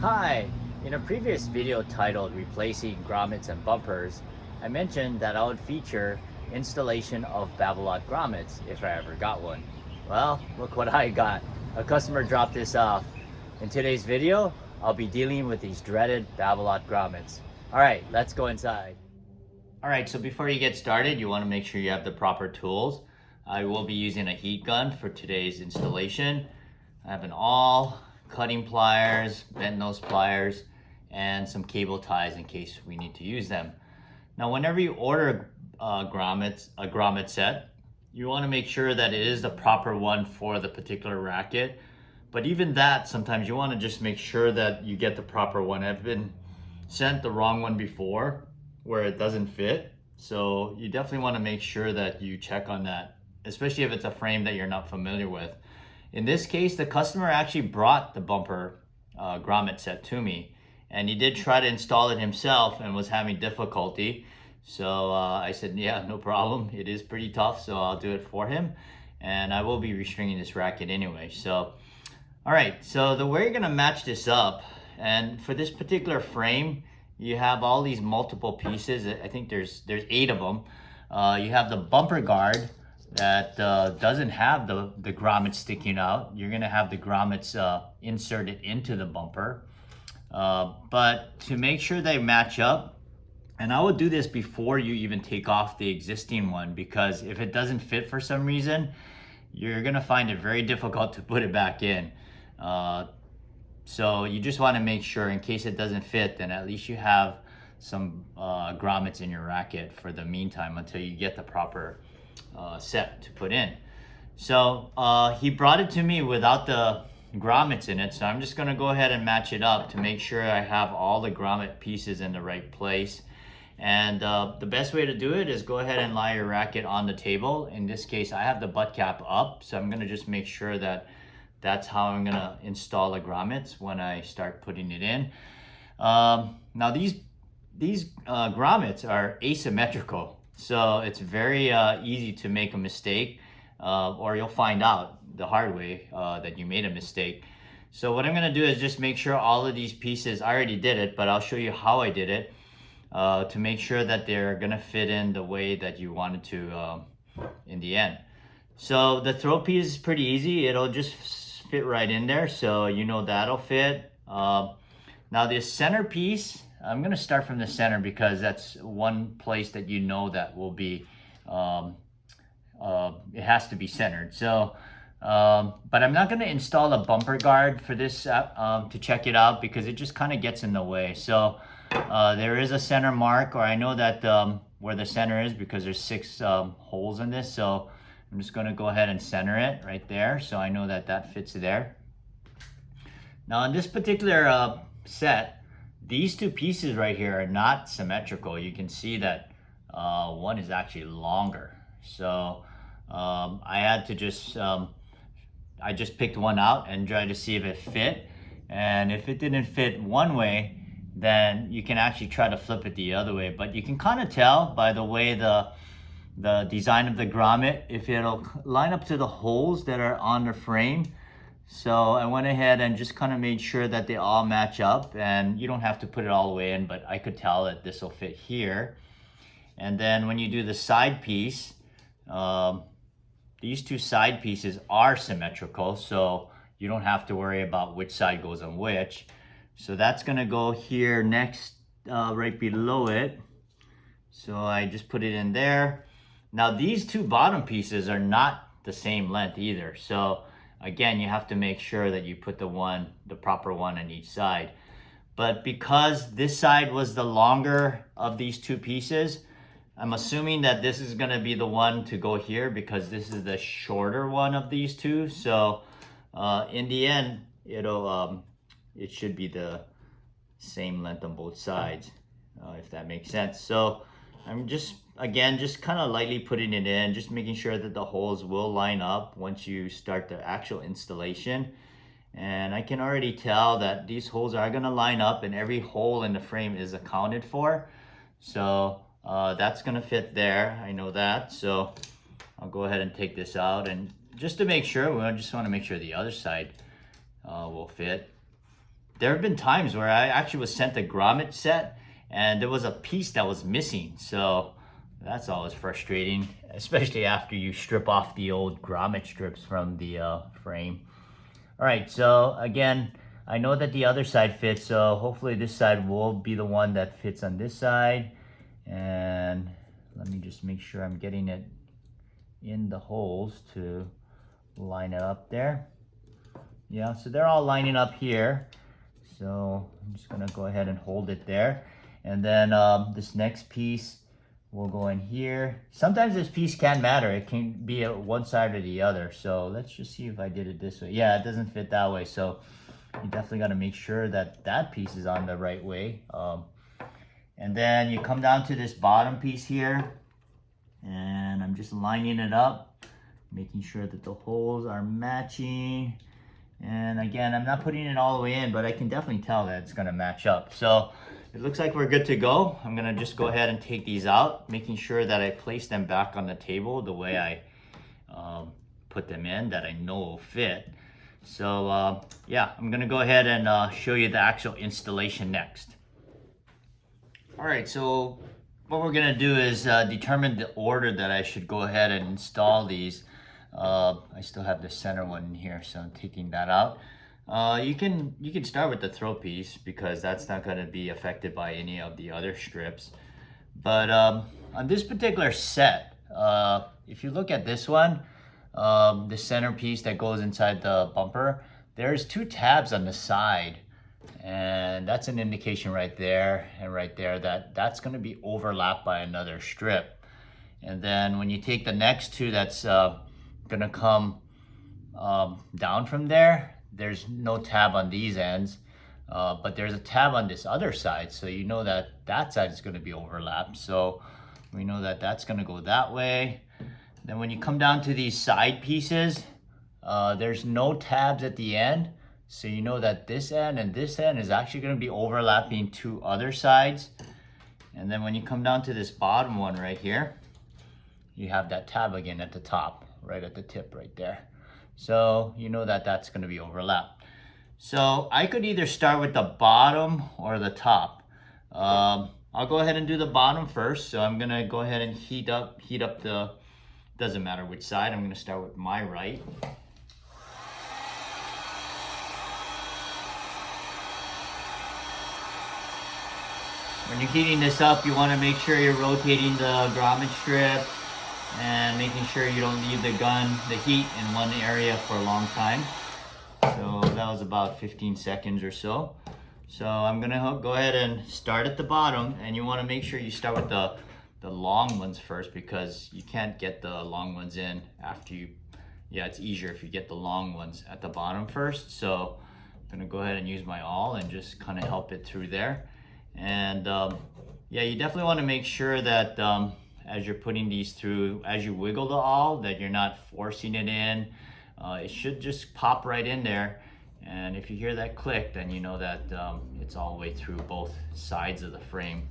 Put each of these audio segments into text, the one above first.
Hi! In a previous video titled Replacing Grommets and Bumpers, I mentioned that I would feature installation of Babolat grommets if I ever got one. Well, look what I got. A customer dropped this off. In today's video, I'll be dealing with these dreaded Babolat grommets. Alright, let's go inside. Alright, so before you get started, you want to make sure you have the proper tools. I will be using a heat gun for today's installation. I have an awl, cutting pliers, bent nose pliers, and some cable ties in case we need to use them. Now, whenever you order a grommet set, you want to make sure that it is the proper one for the particular racket. But even that, sometimes you want to just make sure that you get the proper one. I've been sent the wrong one before where it doesn't fit. So you definitely want to make sure that you check on that, especially if it's a frame that you're not familiar with. In this case, the customer actually brought the bumper grommet set to me, and he did try to install it himself and was having difficulty. So I said, yeah, no problem. It is pretty tough, so I'll do it for him. And I will be restringing this racket anyway. So, all right, so the way you're gonna match this up, and for this particular frame, you have all these multiple pieces. I think there's 8 of them. You have the bumper guard that doesn't have the grommets sticking out. You're gonna have the grommets inserted into the bumper. But to make sure they match up, and I would do this before you even take off the existing one, because if it doesn't fit for some reason, you're gonna find it very difficult to put it back in. So you just wanna make sure in case it doesn't fit, then at least you have some grommets in your racket for the meantime until you get the proper set to put in. So he brought it to me without the grommets in it, so I'm just going to go ahead and match it up to make sure I have all the grommet pieces in the right place. And the best way to do it is go ahead and lie your racket on the table. In this case, I have the butt cap up, so I'm going to just make sure that that's how I'm going to install the grommets when I start putting it in. Now these grommets are asymmetrical, so it's very easy to make a mistake, or you'll find out the hard way that you made a mistake. So what I'm going to do is just make sure all of these pieces, I already did it, but I'll show you how I did it to make sure that they're going to fit in the way that you wanted to in the end. So the throw piece is pretty easy. It'll just fit right in there, so you know that'll fit. Now this center piece, I'm going to start from the center because that's one place that you know that will be, it has to be centered. So, but I'm not going to install a bumper guard for this to check it out because it just kind of gets in the way. So there is a center mark, or I know that where the center is because there's 6 holes in this. So I'm just going to go ahead and center it right there. So I know that that fits there. Now in this particular set, these 2 pieces right here are not symmetrical. You can see that one is actually longer. So I had to just, I just picked one out and tried to see if it fit. And if it didn't fit one way, then you can actually try to flip it the other way. But you can kind of tell by the way the design of the grommet, if it'll line up to the holes that are on the frame. So I went ahead and just kind of made sure that they all match up, and you don't have to put it all the way in, but I could tell that this will fit here. And then when you do the side piece, these 2 side pieces are symmetrical, so you don't have to worry about which side goes on which. So that's gonna go here next, right below it. So I just put it in there. Now these 2 bottom pieces are not the same length either. So again, you have to make sure that you put the proper one on each side. But because this side was the longer of these 2 pieces, I'm assuming that this is gonna be the one to go here because this is the shorter one of these 2. So in the end, it should be the same length on both sides, if that makes sense. So I'm just kind of lightly putting it in, just making sure that the holes will line up once you start the actual installation. And I can already tell that these holes are going to line up and every hole in the frame is accounted for. So that's going to fit there. I know that. So I'll go ahead and take this out, and just to make sure, we just want to make sure the other side will fit. there have been times where I actually was sent a grommet set and there was a piece that was missing. So that's always frustrating, especially after you strip off the old grommet strips from the frame. All right, so again, I know that the other side fits, so hopefully this side will be the one that fits on this side. And let me just make sure I'm getting it in the holes to line it up there. Yeah, so they're all lining up here. So I'm just gonna go ahead and hold it there. And then this next piece will go in here. Sometimes this piece can matter. It can be at one side or the other. So let's just see if I did it this way. Yeah, it doesn't fit that way. So you definitely gotta make sure that that piece is on the right way. And then you come down to this bottom piece here, and I'm just lining it up, making sure that the holes are matching. And again, I'm not putting it all the way in, but I can definitely tell that it's gonna match up. So it looks like we're good to go. I'm gonna just go ahead and take these out, making sure that I place them back on the table the way I put them in, that I know will fit. So yeah, I'm gonna go ahead and show you the actual installation next. All right, so what we're gonna do is determine the order that I should go ahead and install these. I still have the center one in here, so I'm taking that out. You can start with the throat piece because that's not gonna be affected by any of the other strips. But on this particular set, if you look at this one, the center piece that goes inside the bumper, there's two tabs on the side. And that's an indication right there and right there that that's going to be overlapped by another strip. And then when you take the next two that's going to come down from there, there's no tab on these ends, but there's a tab on this other side, so you know that that side is going to be overlapped. So we know that that's going to go that way. Then when you come down to these side pieces, there's no tabs at the end. So you know that this end and this end is actually going to be overlapping two other sides. And then when you come down to this bottom one right here, you have that tab again at the top, right at the tip right there. So you know that that's going to be overlapped. So I could either start with the bottom or the top. I'll go ahead and do the bottom first. So I'm going to go ahead and heat up the, doesn't matter which side, I'm going to start with my right. When you're heating this up, you want to make sure you're rotating the grommet strip and making sure you don't leave the heat in one area for a long time. So that was about 15 seconds or so. So I'm gonna go ahead and start at the bottom, and you want to make sure you start with the long ones first, because you can't get the long ones in after you, yeah, it's easier if you get the long ones at the bottom first. So I'm gonna go ahead and use my awl and just kind of help it through there. And yeah, you definitely want to make sure that as you're putting these through, as you wiggle the awl, that you're not forcing it in. It should just pop right in there. And if you hear that click, then you know that it's all the way through both sides of the frame.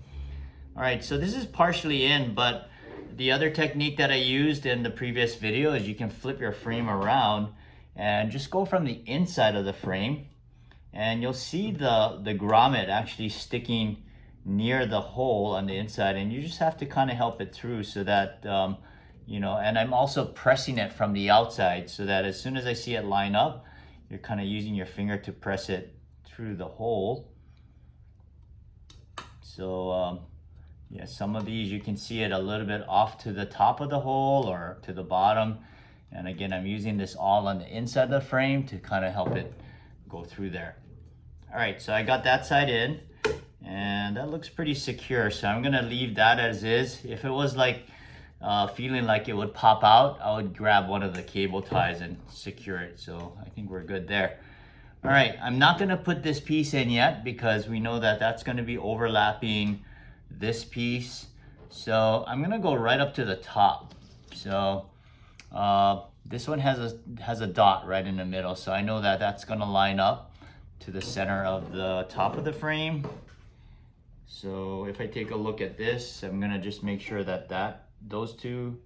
All right, so this is partially in, but the other technique that I used in the previous video is you can flip your frame around and just go from the inside of the frame. And you'll see the grommet actually sticking near the hole on the inside, and you just have to kind of help it through so that, you know, and I'm also pressing it from the outside so that as soon as I see it line up, you're kind of using your finger to press it through the hole. So yeah, some of these you can see it a little bit off to the top of the hole or to the bottom. And again, I'm using this awl on the inside of the frame to kind of help it go through there. All right, so I got that side in, and that looks pretty secure. So I'm gonna leave that as is. If it was like feeling like it would pop out, I would grab one of the cable ties and secure it. So I think we're good there. All right, I'm not gonna put this piece in yet because we know that that's gonna be overlapping this piece. So I'm gonna go right up to the top. So this one has a dot right in the middle, so I know that that's gonna line up to the center of the top of the frame. So if I take a look at this, I'm gonna just make sure that those two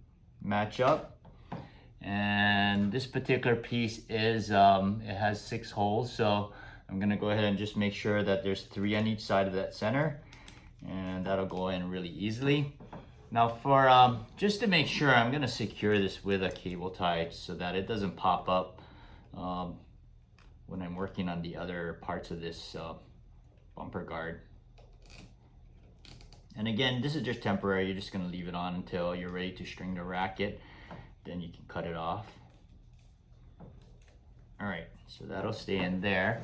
match up. And this particular piece is it has 6 holes, so I'm gonna go ahead and just make sure that there's 3 on each side of that center, and that'll go in really easily. Now for just to make sure, I'm gonna secure this with a cable tie so that it doesn't pop up when I'm working on the other parts of this bumper guard. And again, this is just temporary. You're just gonna leave it on until you're ready to string the racket. Then you can cut it off. All right, so that'll stay in there.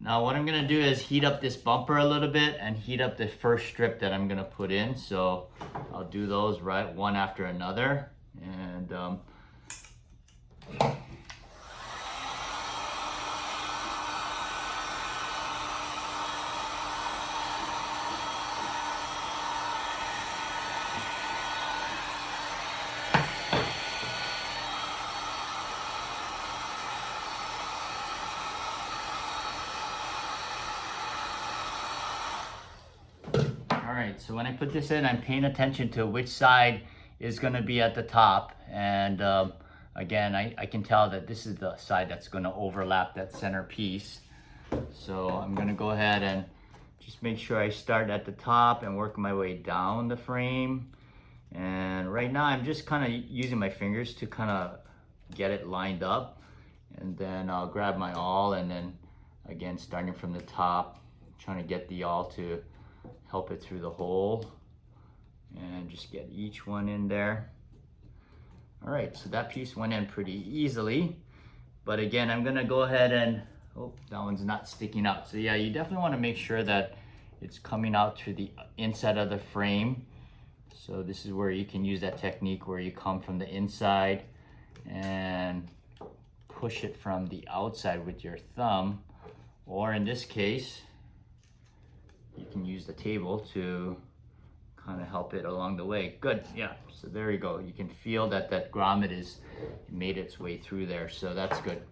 Now what I'm gonna do is heat up this bumper a little bit and heat up the first strip that I'm gonna put in. So I'll do those right one after another. And Alright, so when I put this in, I'm paying attention to which side is going to be at the top. And again, I can tell that this is the side that's going to overlap that center piece. So I'm going to go ahead and just make sure I start at the top and work my way down the frame. And right now I'm just kind of using my fingers to kind of get it lined up. And then I'll grab my awl and then again, starting from the top, trying to get the awl to help it through the hole and just get each one in there. All right, so that piece went in pretty easily, but again, I'm gonna go ahead and, oh, that one's not sticking out. So yeah, you definitely wanna make sure that it's coming out to the inside of the frame. So this is where you can use that technique where you come from the inside and push it from the outside with your thumb, or in this case, you can use the table to kind of help it along the way. Good, yeah, so there you go. You can feel that that grommet is made its way through there, so that's good.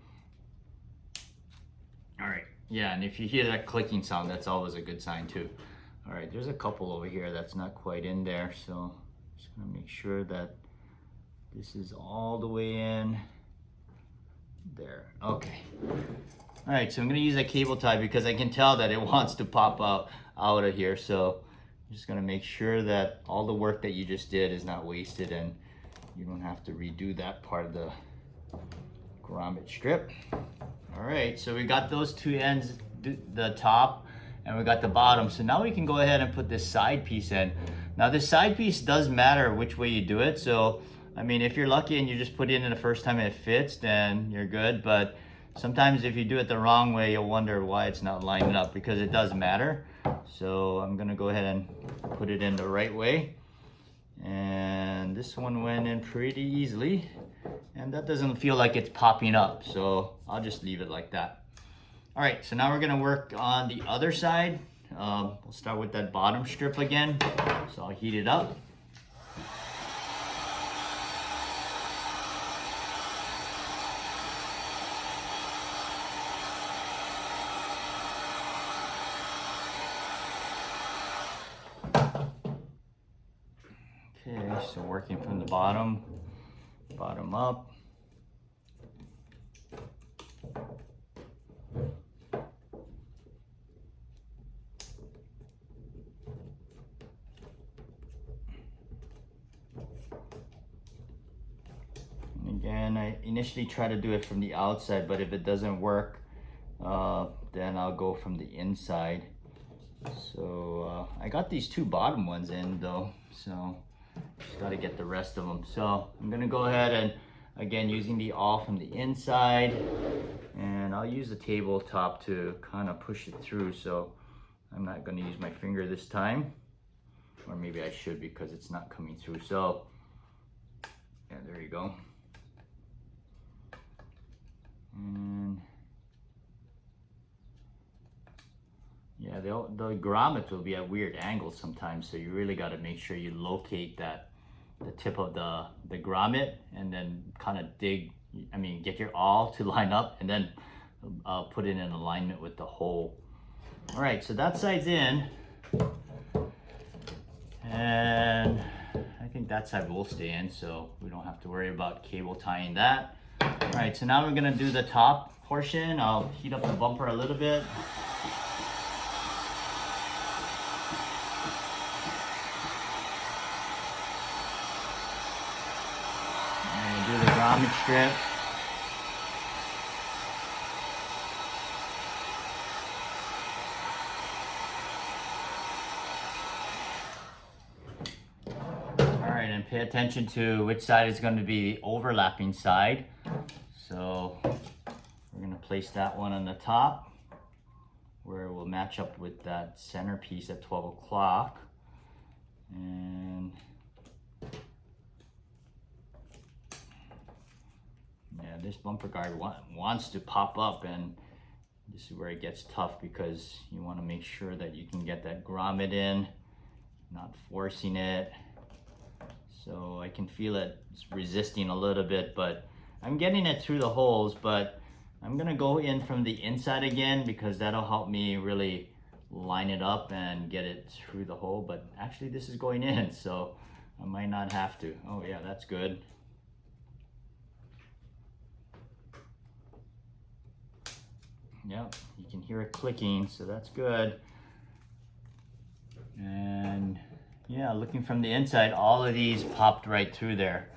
All right, yeah, and if you hear that clicking sound, that's always a good sign too. All right, there's a couple over here that's not quite in there, so just gonna make sure that this is all the way in there. Okay. All right, so I'm gonna use that cable tie because I can tell that it wants to pop out of here. So I'm just gonna make sure that all the work that you just did is not wasted and you don't have to redo that part of the grommet strip. All right, so we got those two ends, the top and we got the bottom. So now we can go ahead and put this side piece in. Now this side piece does matter which way you do it. So, I mean, if you're lucky and you just put it in the first time and it fits, then you're good. But sometimes if you do it the wrong way, you'll wonder why it's not lining up, because it does matter. So I'm gonna go ahead and put it in the right way. And this one went in pretty easily. And that doesn't feel like it's popping up, so I'll just leave it like that. All right, so now we're gonna work on the other side. We'll start with that bottom strip again. So I'll heat it up. Okay, so working from the bottom up. And again, I initially try to do it from the outside, but if it doesn't work, then I'll go from the inside. So I got these two bottom ones in though, so just got to get the rest of them. So I'm gonna go ahead and again using the awl from the inside, and I'll use the tabletop to kind of push it through. So I'm not going to use my finger this time, or maybe I should because it's not coming through. So yeah, there you go. And yeah, the grommets will be at weird angles sometimes, so you really got to make sure you locate the tip of the grommet and then kind of get your awl to line up and then put it in alignment with the hole. All right, so that side's in, and I think that side will stay in, so we don't have to worry about cable tying that. All right, so now we're gonna do the top portion. I'll heat up the bumper a little bit. And we'll do the grommet strip. And pay attention to which side is going to be the overlapping side. So we're going to place that one on the top where it will match up with that center piece at 12 o'clock. And yeah, this bumper guard wants to pop up, and this is where it gets tough because you want to make sure that you can get that grommet in, not forcing it. So I can feel it's resisting a little bit, but I'm getting it through the holes. But I'm gonna go in from the inside again because that'll help me really line it up and get it through the hole. But actually this is going in, so I might not have to. Oh yeah, that's good. Yep, you can hear it clicking, so that's good. And yeah, looking from the inside, all of these popped right through there.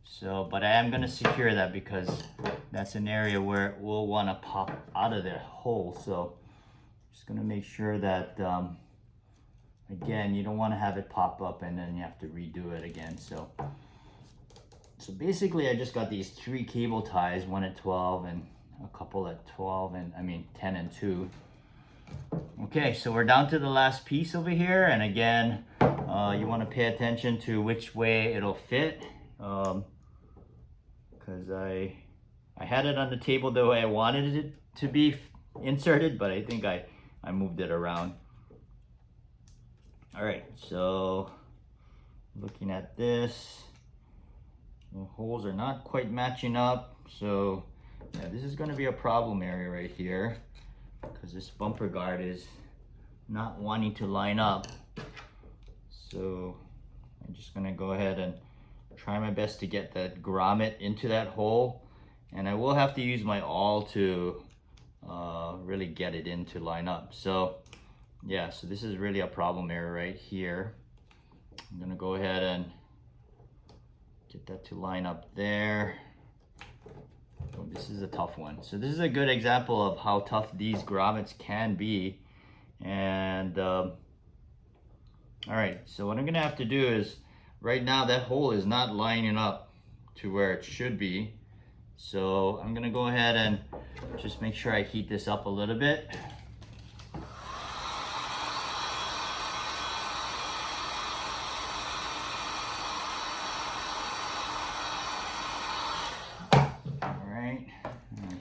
So, but I am gonna secure that because that's an area where it will wanna pop out of the hole. So just gonna make sure that, again, you don't wanna have it pop up and then you have to redo it again. So basically I just got these 3 cable ties, one at 12 and a couple at 12 and 10 and 2. Okay, so we're down to the last piece over here, and again, you want to pay attention to which way it'll fit, because I had it on the table the way I wanted it to be inserted, but I think I moved it around. All right, so looking at this, the holes are not quite matching up, so yeah, this is going to be a problem area right here, because this bumper guard is not wanting to line up. So I'm just gonna go ahead and try my best to get that grommet into that hole, and I will have to use my awl to really get it in to line up. So yeah, so this is really a problem area right here. I'm gonna go ahead and get that to line up there. Oh, this is a tough one. So this is a good example of how tough these grommets can be. And all right, so what I'm gonna have to do is, right now that hole is not lining up to where it should be. So I'm gonna go ahead and just make sure I heat this up a little bit.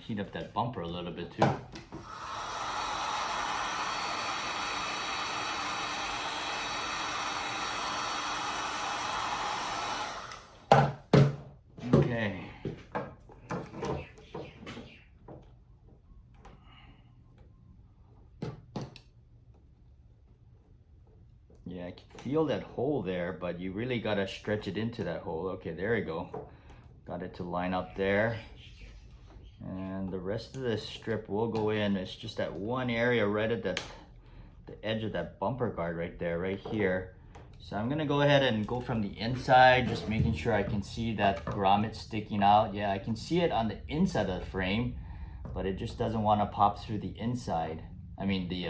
Heat up that bumper a little bit too. Okay. Yeah, I can feel that hole there, but you really gotta stretch it into that hole. Okay, there you go. Got it to line up there. And the rest of this strip will go in. It's just that one area right at the edge of that bumper guard right there, right here. So I'm gonna go ahead and go from the inside, just making sure I can see that grommet sticking out. Yeah, I can see it on the inside of the frame, but it just doesn't want to pop through the inside. I mean the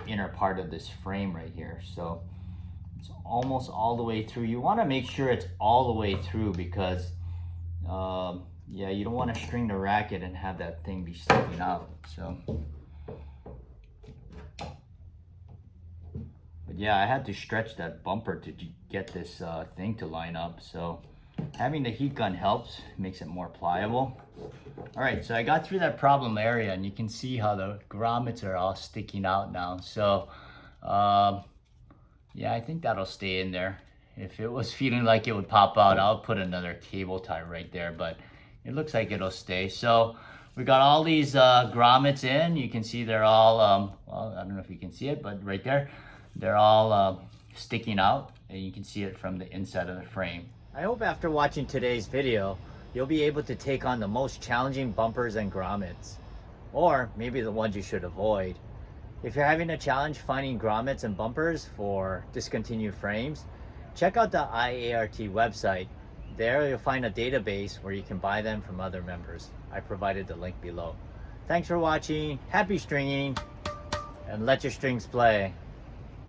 inner part of this frame right here. So it's almost all the way through. You want to make sure it's all the way through because yeah, you don't want to string the racket and have that thing be sticking out. So, but yeah, I had to stretch that bumper to get this thing to line up. So having the heat gun helps, makes it more pliable. All right, so I got through that problem area, and you can see how the grommets are all sticking out now. So yeah, I think that'll stay in there. If it was feeling like it would pop out, I'll put another cable tie right there, but it looks like it'll stay. So we got all these grommets in. You can see they're all, well, I don't know if you can see it, but right there, they're all sticking out, and you can see it from the inside of the frame. I hope after watching today's video, you'll be able to take on the most challenging bumpers and grommets, or maybe the ones you should avoid. If you're having a challenge finding grommets and bumpers for discontinued frames, check out the IART website. There you'll find a database where you can buy them from other members. I provided the link below. Thanks for watching, happy stringing, and let your strings play.